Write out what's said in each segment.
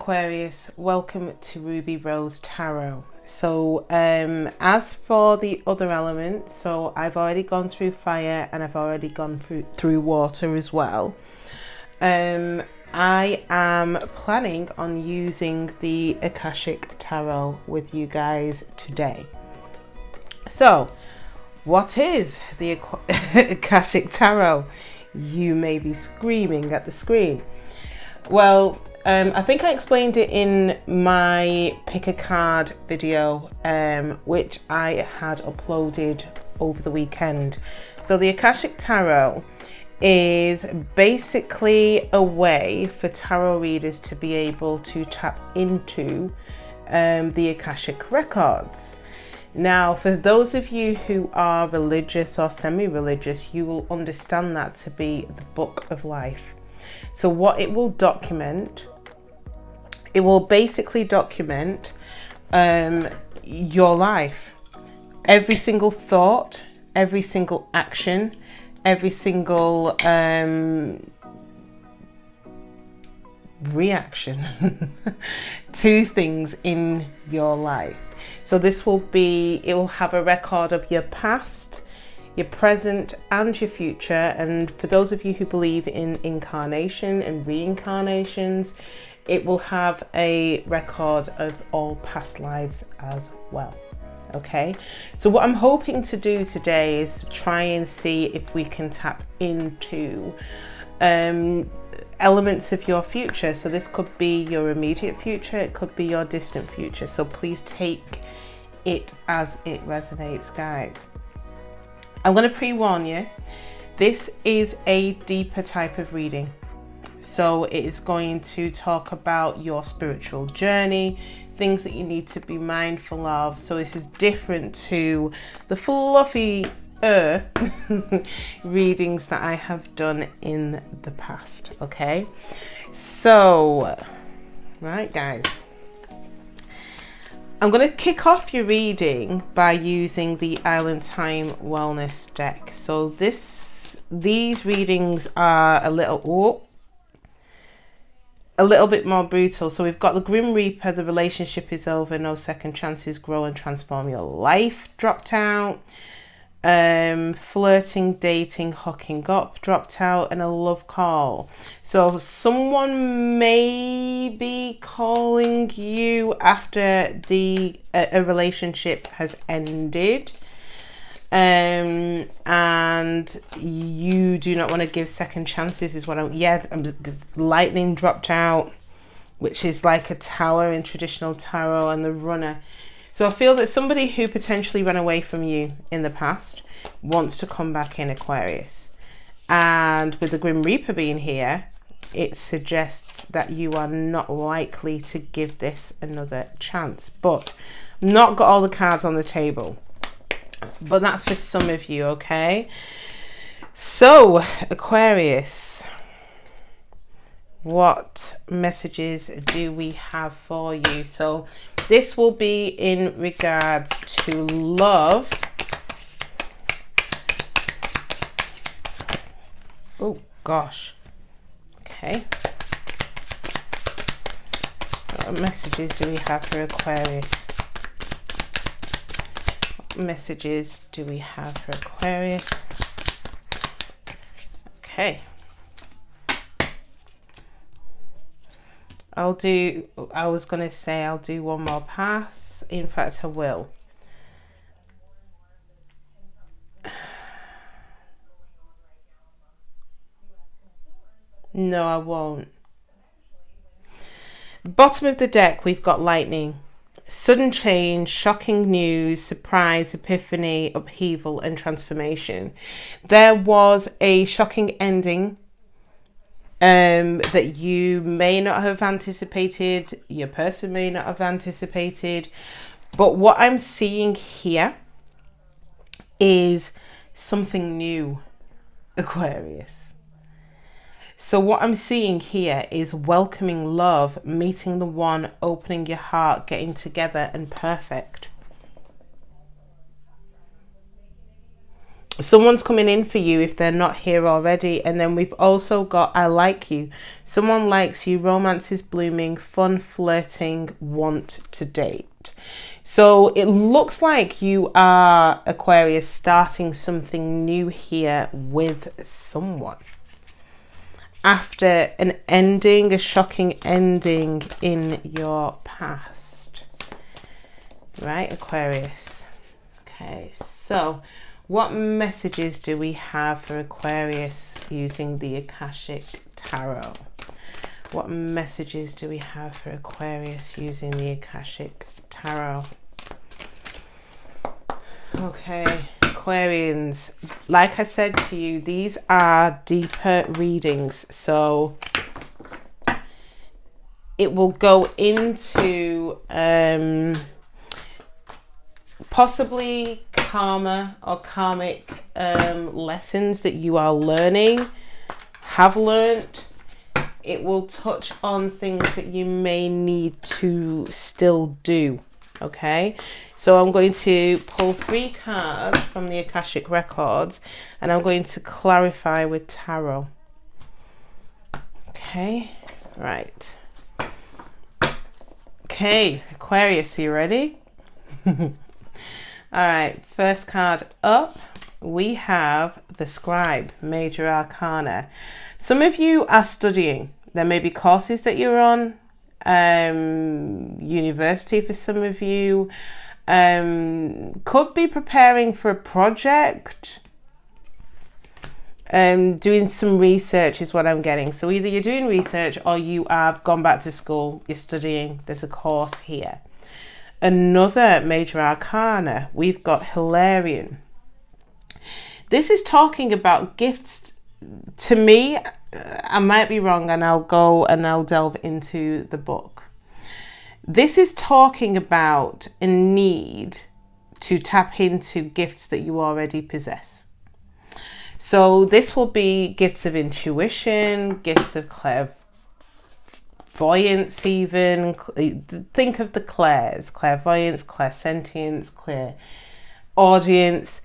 Aquarius, welcome to Ruby Rose Tarot. So as for the other elements, so I've already gone through fire and I've already gone through water as well. I am planning on using the Akashic Tarot with you guys today. So what is the Akashic Tarot? You may be screaming at the screen. Well, I think I explained it in my pick a card video, which I had uploaded over the weekend. So the Akashic Tarot is basically a way for tarot readers to be able to tap into the Akashic records. Now, for those of you who are religious or semi-religious, you will understand that to be the book of life. So what it will document, it will basically document your life. Every single thought, every single action, every single reaction to things in your life. So this will be, it will have a record of your past, your present and your future. And for those of you who believe in incarnation and reincarnations, it will have a record of all past lives as well. Okay, so what I'm hoping to do today is try and see if we can tap into elements of your future. So this could be your immediate future, it could be your distant future. So please take it as it resonates, guys. I'm going to pre-warn you, this is a deeper type of reading. So it is going to talk about your spiritual journey, things that you need to be mindful of. So this is different to the fluffy readings that I have done in the past. Okay, so right, guys, I'm going to kick off your reading by using the Island Time Wellness deck. So these readings are a little bit more brutal. So we've got the Grim Reaper, the relationship is over, no second chances, grow and transform your life, dropped out. Flirting, dating, hooking up dropped out, and a love call. So someone may be calling you after a relationship has ended, and you do not want to give second chances is what lightning dropped out, which is like a tower in traditional tarot, and the runner. So I feel that somebody who potentially ran away from you in the past wants to come back in, Aquarius. And with the Grim Reaper being here, it suggests that you are not likely to give this another chance. But I've not got all the cards on the table. But that's for some of you, okay? So, Aquarius, what messages do we have for you? So this will be in regards to love. Oh gosh. Okay. What messages do we have for Aquarius? What messages do we have for Aquarius? Okay. I was going to say I'll do one more pass. In fact, I will. No, I won't. Bottom of the deck, we've got lightning. Sudden change, shocking news, surprise, epiphany, upheaval, and transformation. There was a shocking ending that you may not have anticipated, your person may not have anticipated, but what I'm seeing here is something new, Aquarius. So what I'm seeing here is welcoming love, meeting the one, opening your heart, getting together, and perfect. Someone's coming in for you if they're not here already. And then we've also got I like you. Someone likes you, romance is blooming, fun, flirting, want to date. So it looks like you are, Aquarius, starting something new here with someone. After an ending, a shocking ending in your past. Right, Aquarius? Okay, so what messages do we have for Aquarius using the Akashic Tarot? What messages do we have for Aquarius using the Akashic Tarot? Okay, Aquarians, like I said to you, these are deeper readings, so it will go into possibly karma or karmic lessons that you are learning, have learnt. It will touch on things that you may need to still do. Okay, so I'm going to pull 3 cards from the Akashic Records and I'm going to clarify with tarot. Okay, right. Okay, Aquarius, are you ready? All right, first card up, we have the Scribe, Major Arcana. Some of you are studying. There may be courses that you're on, university for some of you, could be preparing for a project, doing some research is what I'm getting. So either you're doing research or you have gone back to school, you're studying, there's a course here. Another Major Arcana, we've got Hilarion. This is talking about gifts. To me, I might be wrong and I'll go and I'll delve into the book. This is talking about a need to tap into gifts that you already possess. So this will be gifts of intuition, gifts of clairvoyance even. Think of the clairs, clairvoyance, clairsentience, clairaudience.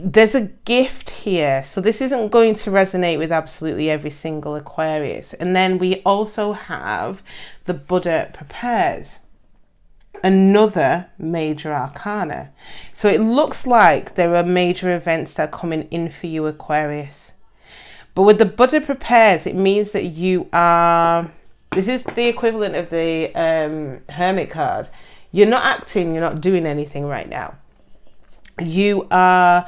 There's a gift here. So this isn't going to resonate with absolutely every single Aquarius. And then we also have the Buddha Prepares, another Major Arcana. So it looks like there are major events that are coming in for you, Aquarius. But with the Buddha Prepares, it means that you are, this is the equivalent of the Hermit card. You're not acting, you're not doing anything right now. You are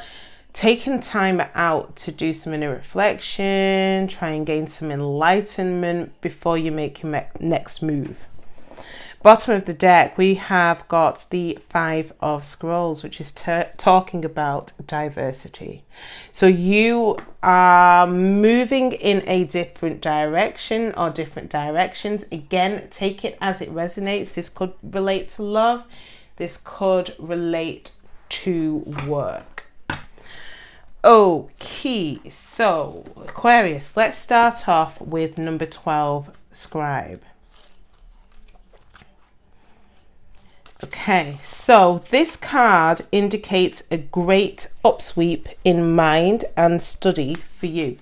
taking time out to do some inner reflection, try and gain some enlightenment before you make your next move. Bottom of the deck, we have got the 5 of Scrolls, which is talking about diversity. So you are moving in a different direction or different directions. Again, take it as it resonates. This could relate to love. This could relate to work. Okay, so Aquarius, let's start off with number 12, Scribe. Okay, so this card indicates a great upsweep in mind and study for you.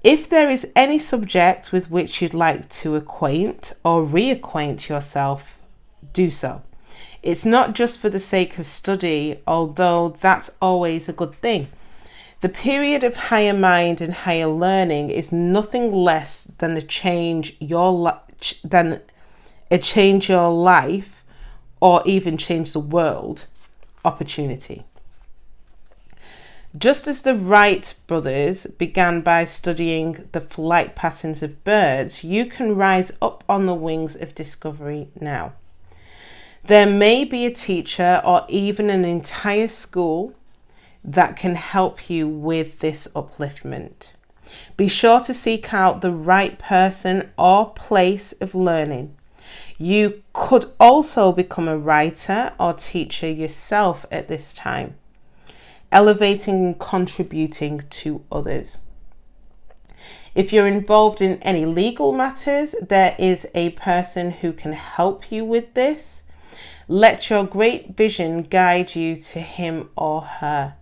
If there is any subject with which you'd like to acquaint or reacquaint yourself, do so. It's not just for the sake of study, although that's always a good thing. The period of higher mind and higher learning is nothing less than a change your life or even change the world opportunity. Just as the Wright brothers began by studying the flight patterns of birds, you can rise up on the wings of discovery now. There may be a teacher or even an entire school that can help you with this upliftment. Be sure to seek out the right person or place of learning. You could also become a writer or teacher yourself at this time, elevating and contributing to others. If you're involved in any legal matters, there is a person who can help you with this. Let your great vision guide you to him or her.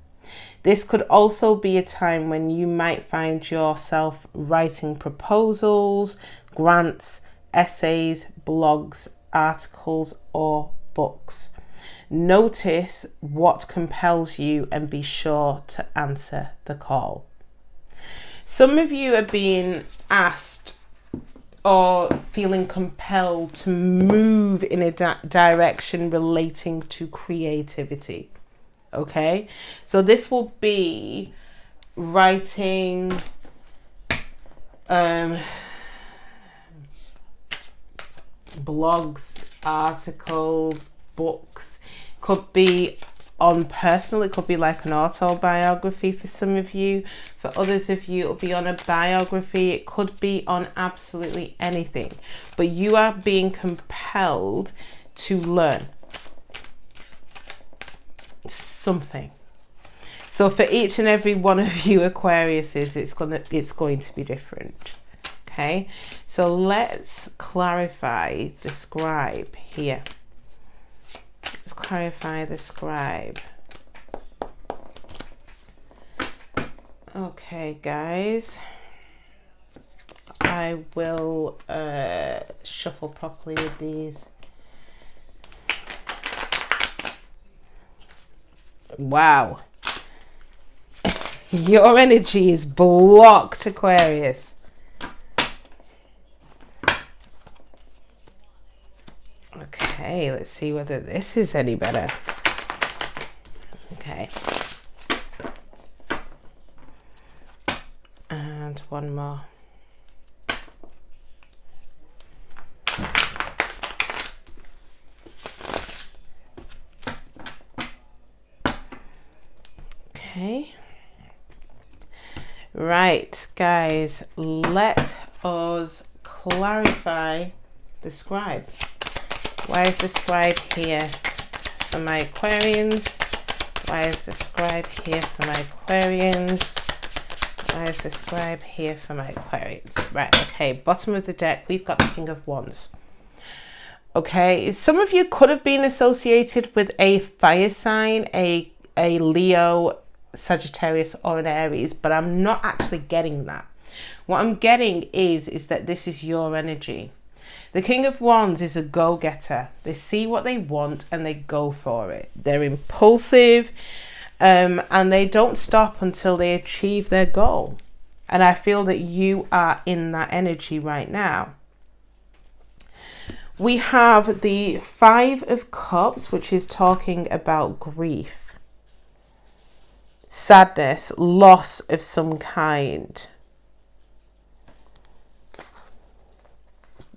This could also be a time when you might find yourself writing proposals, grants, essays, blogs, articles, or books. Notice what compels you and be sure to answer the call. Some of you are being asked or feeling compelled to move in a direction relating to creativity. Okay, so this will be writing blogs, articles, books. Could be on personal, it could be like an autobiography for some of you. For others of you, it'll be on a biography. It could be on absolutely anything, but you are being compelled to learn something. So for each and every one of you Aquariuses, it's going to be different. Okay, so let's clarify the scribe here. Let's clarify the scribe. Okay, guys, I will shuffle properly with these. Wow. Your energy is blocked, Aquarius. Okay, let's see whether this is any better. Okay. And one more. Okay. Right, guys, let us clarify the scribe. Why is the scribe here for my Aquarians? Why is the scribe here for my Aquarians? Why is the scribe here for my Aquarians? Right, okay, bottom of the deck, we've got the King of Wands. Okay, some of you could have been associated with a fire sign, a Leo, Sagittarius, or an Aries, but I'm not actually getting that. What I'm getting is that this is your energy. The King of Wands is a go-getter. They see what they want and they go for it. They're impulsive, and they don't stop until they achieve their goal. And I feel that you are in that energy right now. We have the Five of Cups, which is talking about grief, sadness, loss of some kind.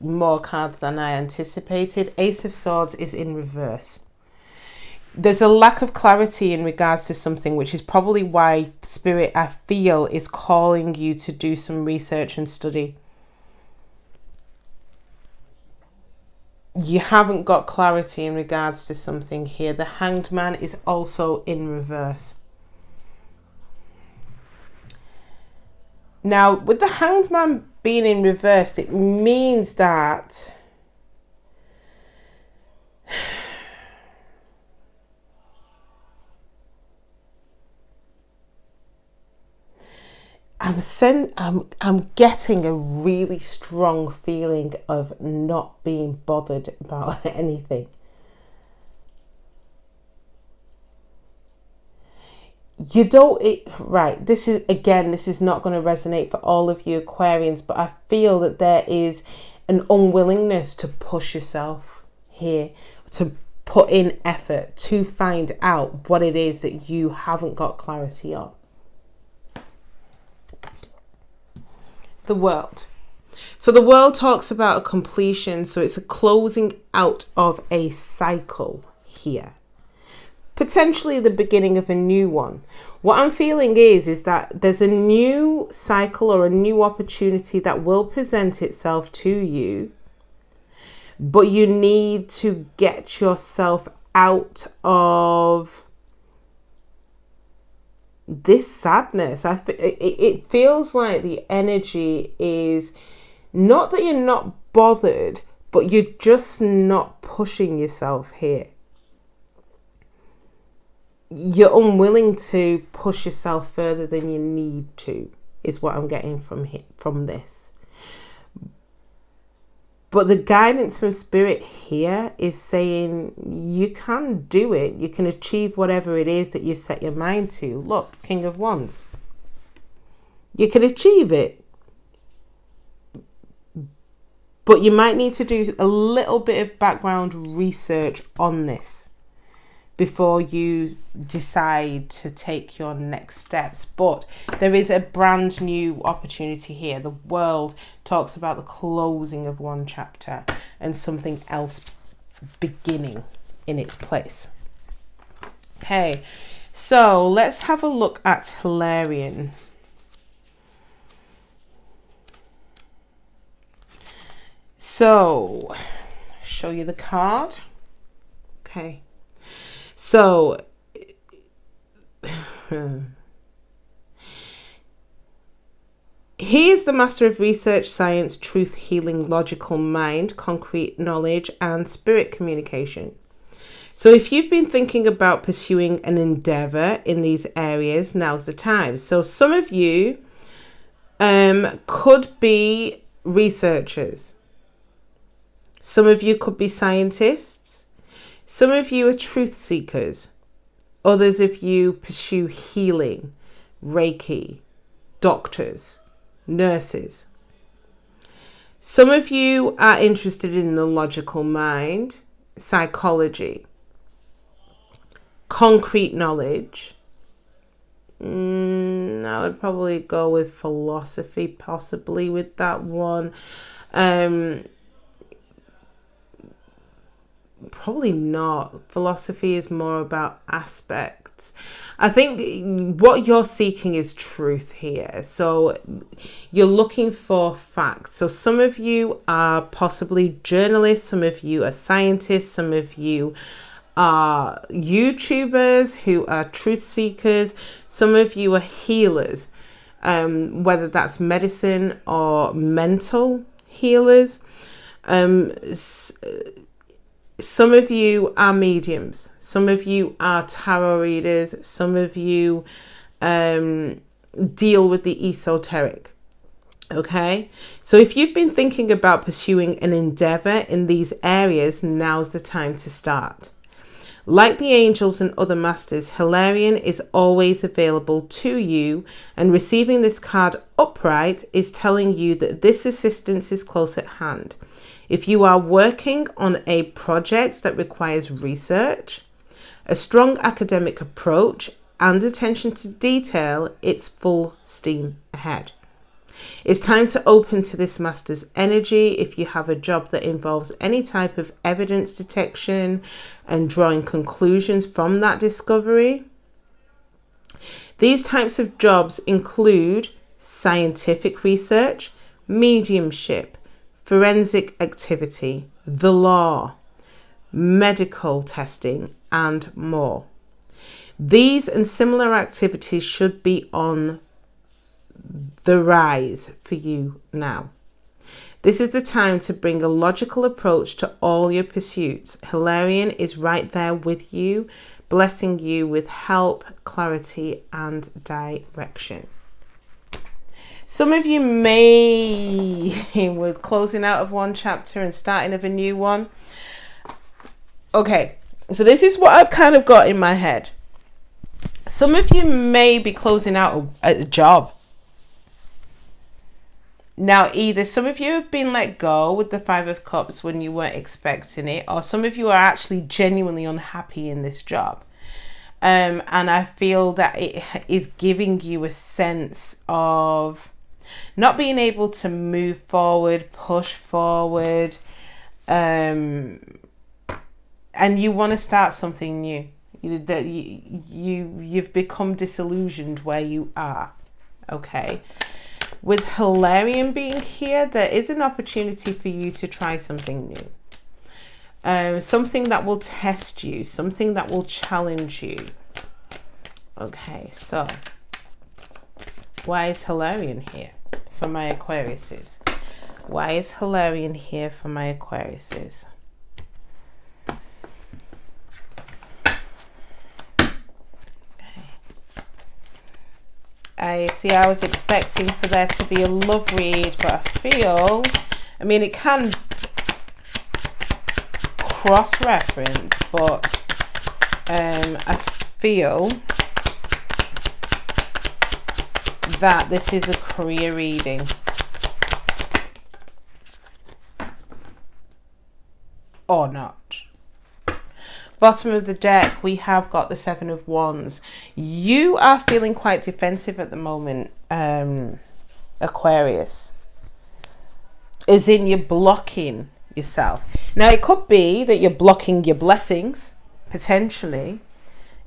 More cards than I anticipated. Ace of Swords is in reverse. There's a lack of clarity in regards to something, which is probably why Spirit, I feel, is calling you to do some research and study. You haven't got clarity in regards to something here. The Hanged Man is also in reverse. Now, with the Hanged Man being in reverse, it means that I'm getting a really strong feeling of not being bothered about anything. You don't, right, this is not going to resonate for all of you Aquarians, but I feel that there is an unwillingness to push yourself here, to put in effort to find out what it is that you haven't got clarity on. The World. So the World talks about a completion, so it's a closing out of a cycle here. Potentially the beginning of a new one. What I'm feeling is that there's a new cycle or a new opportunity that will present itself to you, but you need to get yourself out of this sadness. It feels like the energy is not that you're not bothered, but you're just not pushing yourself here. you're unwilling to push yourself further than you need to, is what I'm getting from this. But the guidance from Spirit here is saying you can do it. You can achieve whatever it is that you set your mind to. Look, King of Wands. You can achieve it. But you might need to do a little bit of background research on this before you decide to take your next steps. But there is a brand new opportunity here. The world talks about the closing of one chapter and something else beginning in its place. Okay, so let's have a look at Hilarion. So, show you the card. Okay. So, he is the master of research, science, truth, healing, logical mind, concrete knowledge, and spirit communication. So if you've been thinking about pursuing an endeavor in these areas, now's the time. So some of you could be researchers. Some of you could be scientists. Some of you are truth seekers. Others of you pursue healing, Reiki, doctors, nurses. Some of you are interested in the logical mind, psychology, concrete knowledge. I would probably go with philosophy, possibly with that one. Probably not. Philosophy is more about aspects. I think what you're seeking is truth here. So you're looking for facts. So some of you are possibly journalists, some of you are scientists, some of you are YouTubers who are truth seekers, some of you are healers, whether that's medicine or mental healers. Some of you are mediums. Some of you are tarot readers. Some of you deal with the esoteric. Okay? So if you've been thinking about pursuing an endeavor in these areas, now's the time to start. Like the angels and other masters, Hilarion is always available to you, and receiving this card upright is telling you that this assistance is close at hand. If you are working on a project that requires research, a strong academic approach, and attention to detail, it's full steam ahead. It's time to open to this master's energy if you have a job that involves any type of evidence detection and drawing conclusions from that discovery. These types of jobs include scientific research, mediumship, forensic activity, the law, medical testing, and more. These and similar activities should be on the rise for you now. This is the time to bring a logical approach to all your pursuits. Hilarion is right there with you, blessing you with help, clarity, and direction. Some of you may, with closing out of one chapter and starting of a new one. Okay, so this is what I've kind of got in my head. Some of you may be closing out a job. Now, either some of you have been let go with the Five of Cups when you weren't expecting it, or some of you are actually genuinely unhappy in this job. And I feel that it is giving you a sense of not being able to move forward, push forward, and you want to start something new. You've become disillusioned where you are. Okay. With Hilarion being here, there is an opportunity for you to try something new. Something that will test you, something that will challenge you. Okay, so why is Hilarion here for my Aquariuses? Why is Hilarion here for my Aquariuses? See, I was expecting for there to be a love read, but I feel, I mean, it can cross-reference, but I feel that this is a career reading. Or not. Bottom of the deck, we have got the Seven of Wands. You are feeling quite defensive at the moment, Aquarius. As in, you're blocking yourself. Now, it could be that you're blocking your blessings, potentially,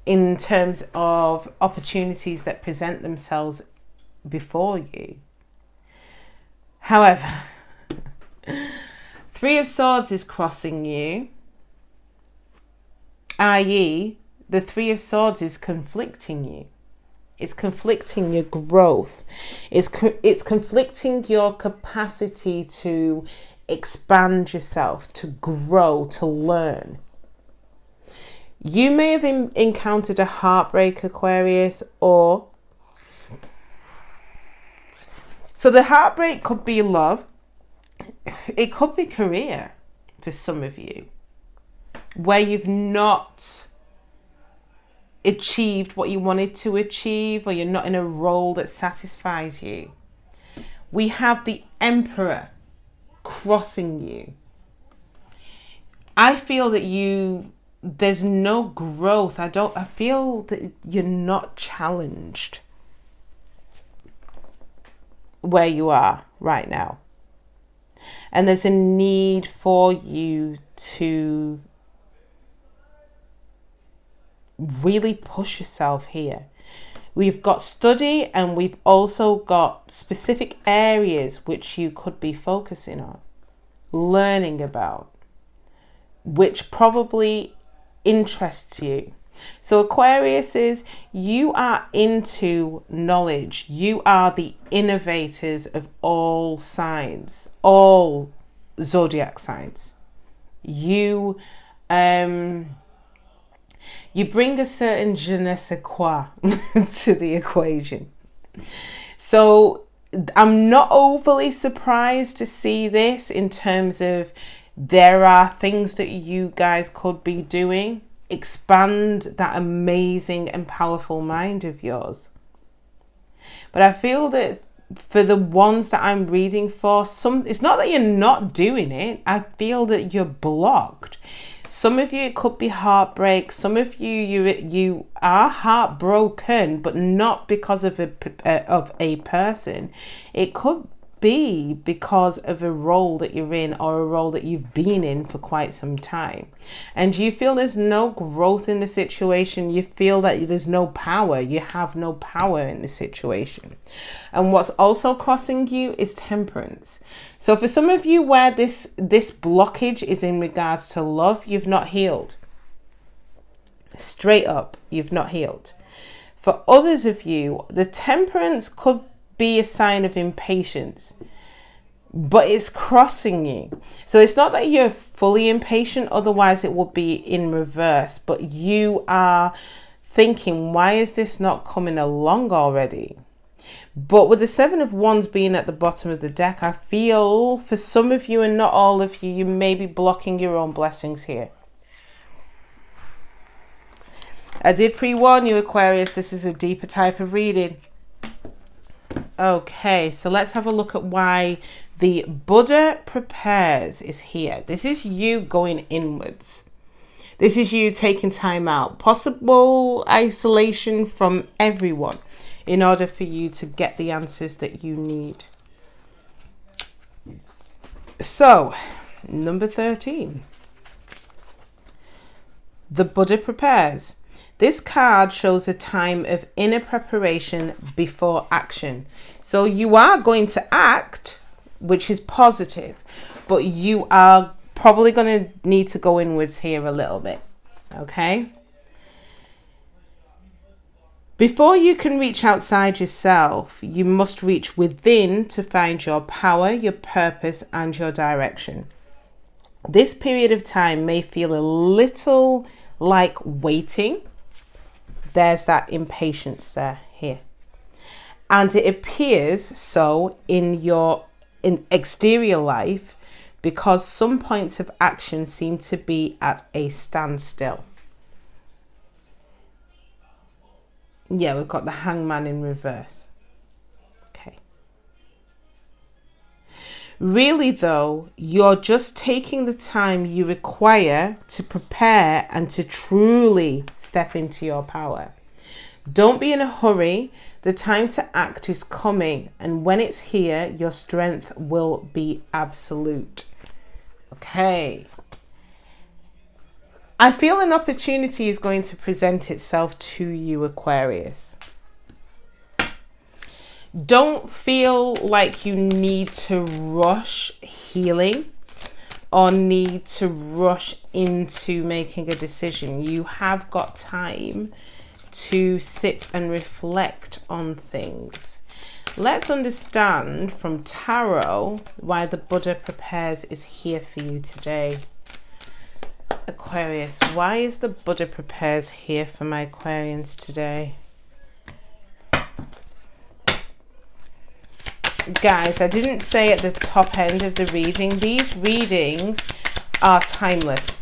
in terms of opportunities that present themselves before you. However, Three of Swords is crossing you, i.e. the Three of Swords is conflicting you. It's conflicting your growth. It's conflicting your capacity to expand yourself, to grow, to learn. You may have encountered a heartbreak, Aquarius, or... So the heartbreak could be love. It could be career for some of you, where you've not achieved what you wanted to achieve, or you're not in a role that satisfies you. We have the Emperor crossing you. I feel that there's no growth. I feel that you're not challenged where you are right now. And there's a need for you to really push yourself here. We've got study, and we've also got specific areas which you could be focusing on, learning about, which probably interests you. So Aquarius, you are into knowledge. You are the innovators of all signs, all zodiac signs. You bring a certain je ne sais quoi to the equation. So I'm not overly surprised to see this in terms of there are things that you guys could be doing. Expand that amazing and powerful mind of yours. But I feel that for the ones that I'm reading for, it's not that you're not doing it. I feel that you're blocked. Some of you, it could be heartbreak. Some of you are heartbroken, but not because of a person. It could be because of a role that you're in, or a role that you've been in for quite some time, and you feel there's no growth in the situation. You feel that there's no power. You have no power in the situation. And what's also crossing you is Temperance. So for some of you, where this blockage is in regards to love, you've not healed. Straight up, you've not healed. For others of you, the Temperance could be a sign of impatience, but it's crossing you. So it's not that you're fully impatient, otherwise it would be in reverse, but you are thinking, why is this not coming along already? But with the Seven of Wands being at the bottom of the deck, I feel for some of you, and not all of you, you may be blocking your own blessings here. I did pre-warn you, Aquarius, this is a deeper type of reading. Okay, so let's have a look at why the Buddha prepares is here. This is you going inwards. This is you taking time out, possible isolation from everyone, in order for you to get the answers that you need. So, number 13. The Buddha prepares. This card shows a time of inner preparation before action. So you are going to act, which is positive, but you are probably going to need to go inwards here a little bit. Okay? Before you can reach outside yourself, you must reach within to find your power, your purpose, and your direction. This period of time may feel a little like waiting. There's that impatience there, here. And it appears so in your exterior life because some points of action seem to be at a standstill. Yeah, we've got the Hangman in reverse. Okay. Really though, you're just taking the time you require to prepare and to truly step into your power. Don't be in a hurry. The time to act is coming, and when it's here, your strength will be absolute. Okay. I feel an opportunity is going to present itself to you, Aquarius. Don't feel like you need to rush healing or need to rush into making a decision. You have got time to sit and reflect on things. Let's understand from tarot why the Buddha prepares is here for you today. Aquarius, why is the Buddha prepares here for my Aquarians today? Guys, I didn't say at the top end of the reading, these readings are timeless.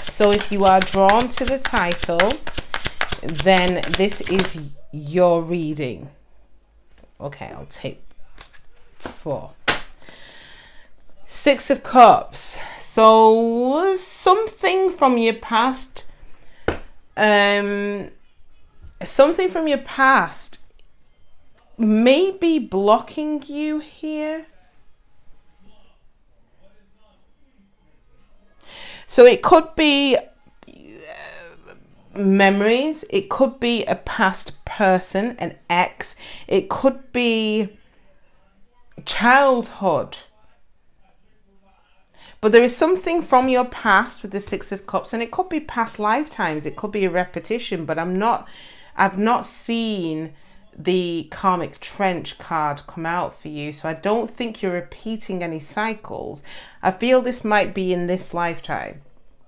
So if you are drawn to the title, then this is your reading. Okay, I'll take 4. 6 of Cups. So something from your past, may be blocking you here. So it could be memories, it could be a past person, an ex, it could be childhood. But there is something from your past with the 6 of Cups, and it could be past lifetimes, it could be a repetition, but I've not seen the karmic trench card come out for you, so I don't think you're repeating any cycles. I feel this might be in this lifetime.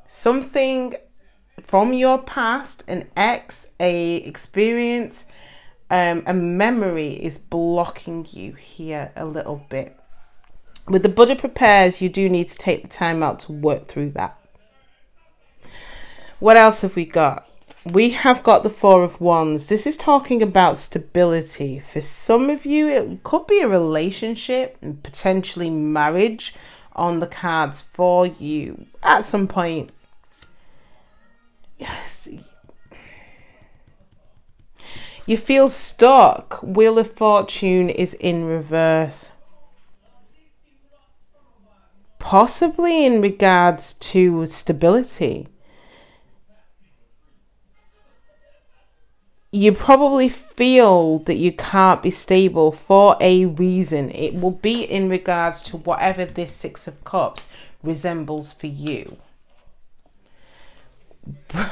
Something from your past, an ex, a experience, a memory is blocking you here a little bit. With the Buddha prepares, you do need to take the time out to work through that. What else have we got? We have got the 4 of Wands. This is talking about stability. For some of you, it could be a relationship and potentially marriage on the cards for you at some point. Yes. You feel stuck. Wheel of Fortune is in reverse. Possibly in regards to stability. You probably feel that you can't be stable for a reason. It will be in regards to whatever this 6 of Cups resembles for you.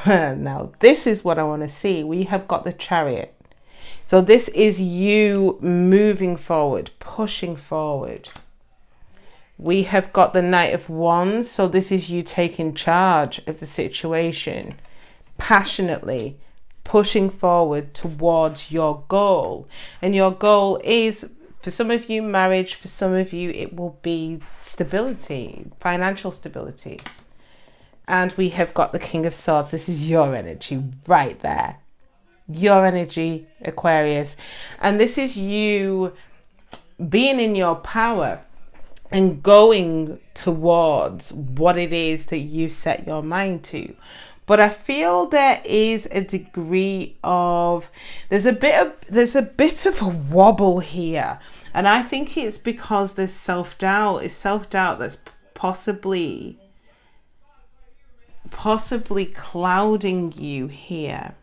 Now, this is what I want to see. We have got the Chariot. So this is you moving forward, pushing forward. We have got the Knight of Wands. So this is you taking charge of the situation, passionately pushing forward towards your goal. And your goal is, for some of you, marriage. For some of you, it will be stability, financial stability. And we have got the King of Swords. This is your energy right there. Your energy, Aquarius. And this is you being in your power and going towards what it is that you set your mind to. But I feel there is a degree of, there's a bit of a wobble here. And I think it's because there's self-doubt. It's self-doubt that's possibly clouding you here.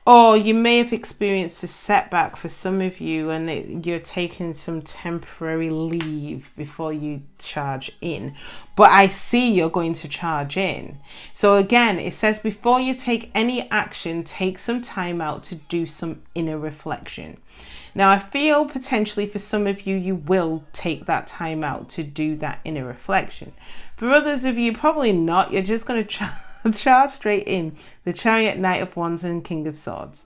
Or you may have experienced a setback for some of you, and you're taking some temporary leave before you charge in. But I see you're going to charge in. So again, it says before you take any action, take some time out to do some inner reflection. Now, I feel potentially for some of you, you will take that time out to do that inner reflection. For others of you, probably not. You're just going to charge straight in. The Chariot, Knight of Wands, and King of Swords.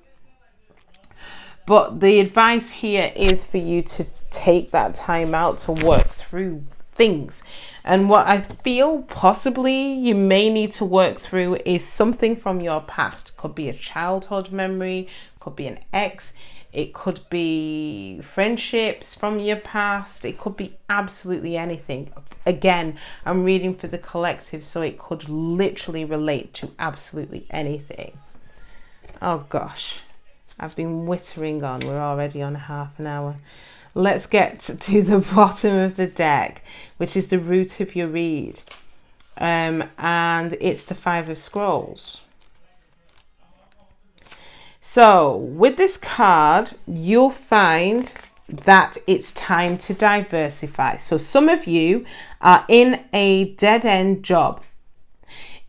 But the advice here is for you to take that time out to work through things. And what I feel possibly you may need to work through is something from your past. Could be a childhood memory, could be an ex, it could be friendships from your past, it could be absolutely anything. Again, I'm reading for the collective, so it could literally relate to absolutely anything. Oh gosh, I've been whittering on. We're already on half an hour. Let's get to the bottom of the deck, which is the root of your read. And it's the Five of Scrolls. So with this card, you'll find that it's time to diversify. So some of you are in a dead-end job.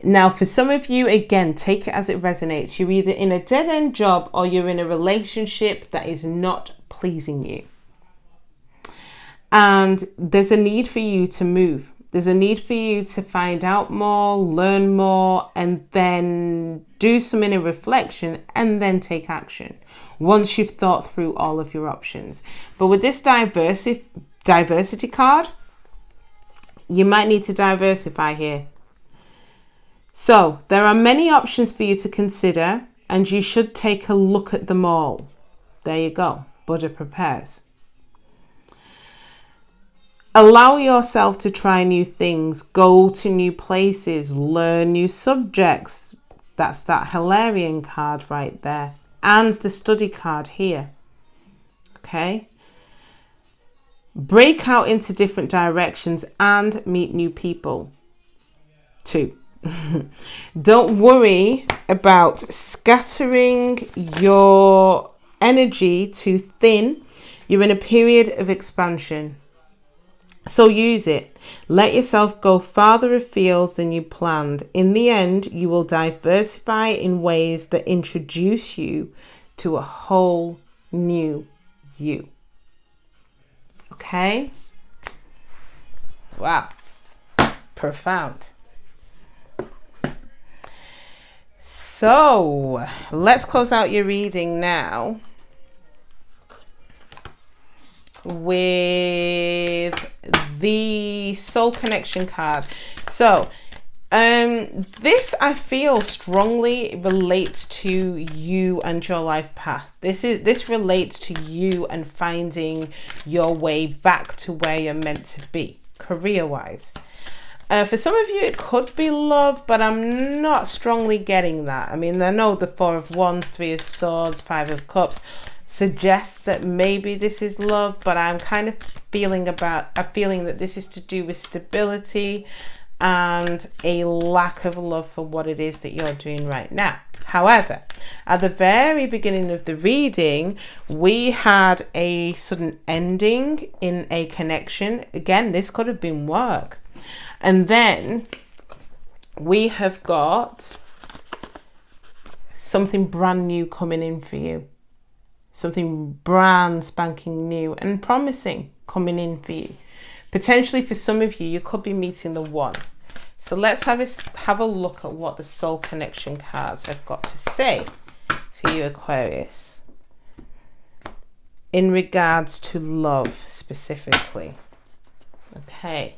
Now, for some of you, again, take it as it resonates. You're either in a dead-end job or you're in a relationship that is not pleasing you. And there's a need for you to move. There's a need for you to find out more, learn more, and then do some inner reflection and then take action once you've thought through all of your options. But with this diversity card, you might need to diversify here. So there are many options for you to consider, and you should take a look at them all. There you go. Buddha prepares. Allow yourself to try new things, go to new places, learn new subjects. That's that Hilarion card right there. And the study card here. Okay. Break out into different directions and meet new people. 2. Don't worry about scattering your energy too thin. You're in a period of expansion. So use it. Let yourself go farther afield than you planned. In the end, you will diversify in ways that introduce you to a whole new you. Okay? Wow. Profound. So, let's close out your reading now with the Soul Connection card. So this I feel strongly relates to you and your life path. This relates to you and finding your way back to where you're meant to be career wise. For some of you it could be love, but I'm not strongly getting that. I mean, I know the Four of Wands, Three of Swords, Five of Cups suggests that maybe this is love, but I'm kind of feeling that this is to do with stability and a lack of love for what it is that you're doing right now. However, at the very beginning of the reading, we had a sudden ending in a connection. Again, this could have been work. And then we have got something brand new coming in for you. Something brand spanking new and promising coming in for you. Potentially for some of you, you could be meeting the one. So let's have a look at what the Soul Connection cards have got to say for you, Aquarius, in regards to love specifically. Okay.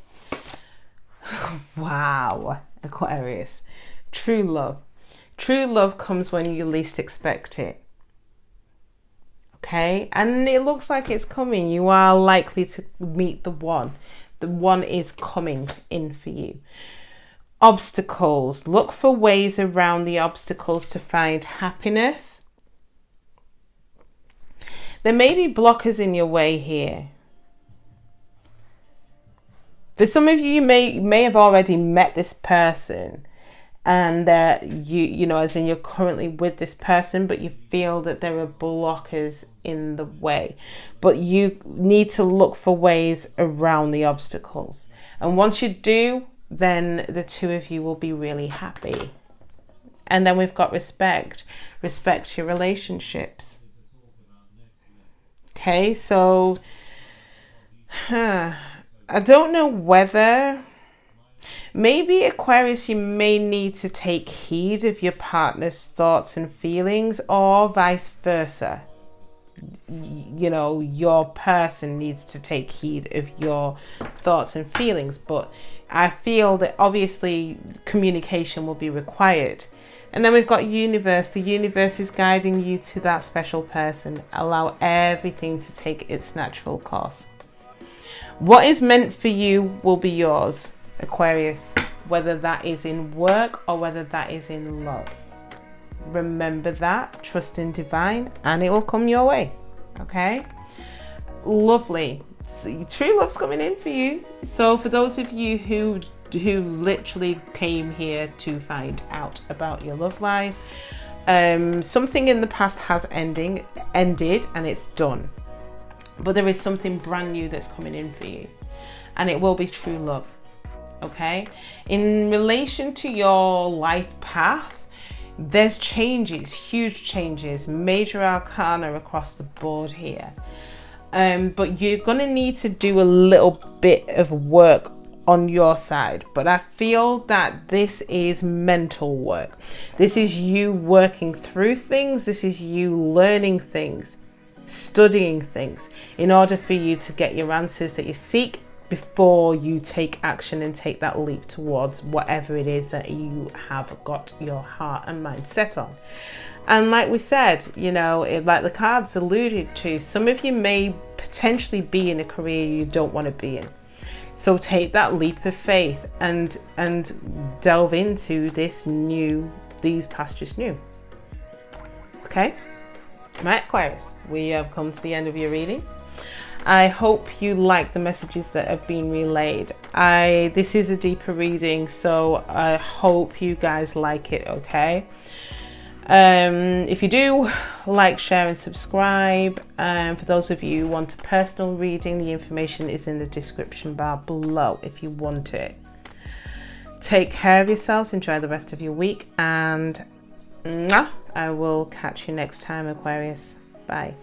Wow, Aquarius. True love. True love comes when you least expect it. Okay, and it looks like it's coming. You are likely to meet the one. The one is coming in for you. Obstacles. Look for ways around the obstacles to find happiness. There may be blockers in your way here. For some of you, you may have already met this person, and you know, as in you're currently with this person, but you feel that there are blockers in the way. But you need to look for ways around the obstacles. And once you do, then the two of you will be really happy. And then we've got respect. Respect your relationships. Okay, so I don't know whether Maybe Aquarius, you may need to take heed of your partner's thoughts and feelings, or vice versa. You know, your person needs to take heed of your thoughts and feelings, but I feel that obviously communication will be required. And then we've got universe. The universe is guiding you to that special person. Allow everything to take its natural course. What is meant for you will be yours, Aquarius, whether that is in work or whether that is in love. Remember that, trust in divine, and it will come your way. Okay? Lovely. So, true love's coming in for you. So for those of you who literally came here to find out about your love life, something in the past has ended and it's done. But there is something brand new that's coming in for you, and it will be true love. Okay? In relation to your life path, there's changes, huge changes, major arcana across the board here. But you're going to need to do a little bit of work on your side. But I feel that this is mental work. This is you working through things. This is you learning things, studying things in order for you to get your answers that you seek before you take action and take that leap towards whatever it is that you have got your heart and mind set on. And like we said, you know, like the cards alluded to, some of you may potentially be in a career you don't want to be in. So take that leap of faith and delve into this new, these pastures new. Okay? Right, Aquarius, we have come to the end of your reading. I hope you like the messages that have been relayed. This is a deeper reading, so I hope you guys like it, okay? If you do, like, share and subscribe. For those of you who want a personal reading, the information is in the description bar below if you want it. Take care of yourselves, enjoy the rest of your week, and I will catch you next time, Aquarius. Bye.